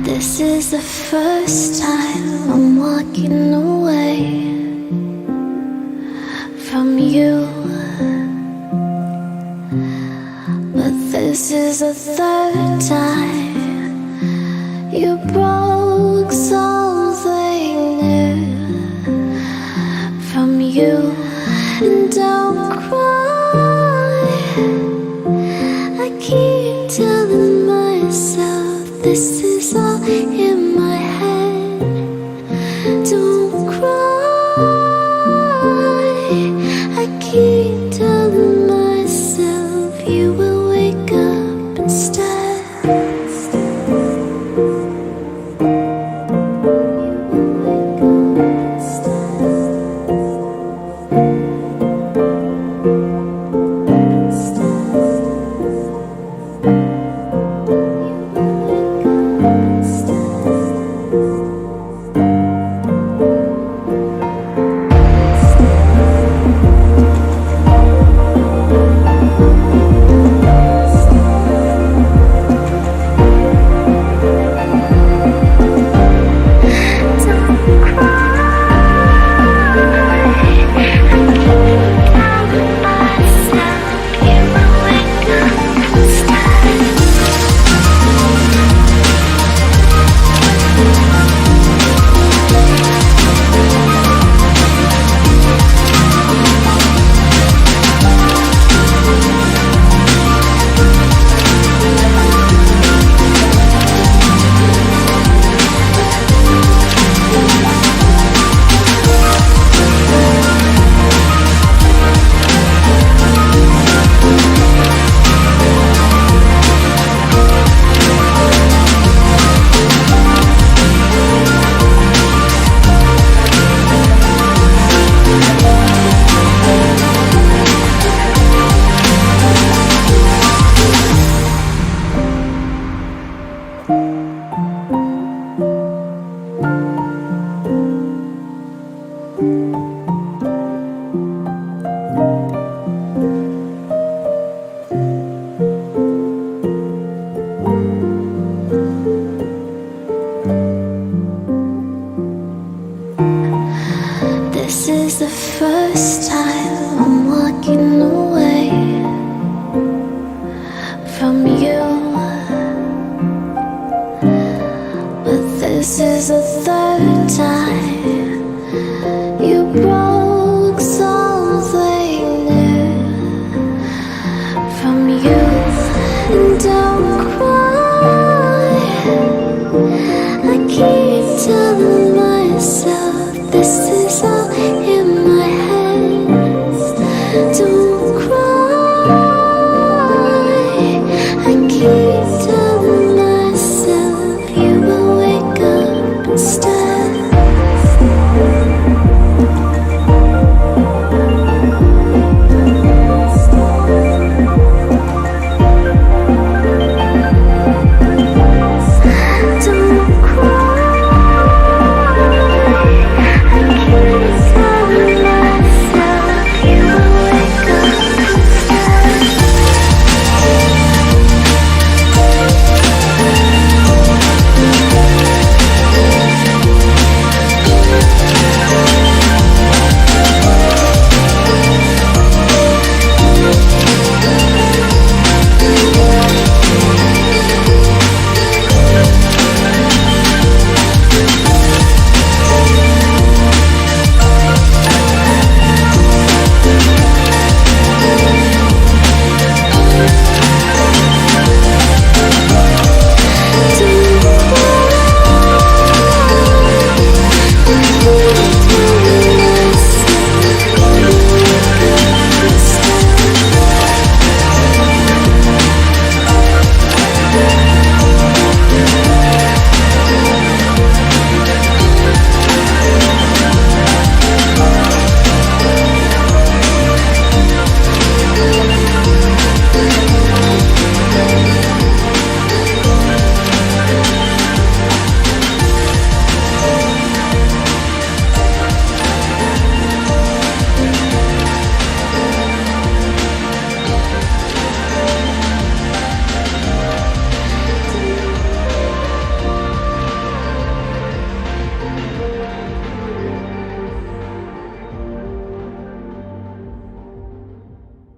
This is the first time I'm walking away from you, but this is the third time you broke something new from you. And don't cry, I keep telling myself this is all in my head. Don't cry, I keep telling myself you will wake up instead. This is the first time I'm walking away from you, but this is the third time you brought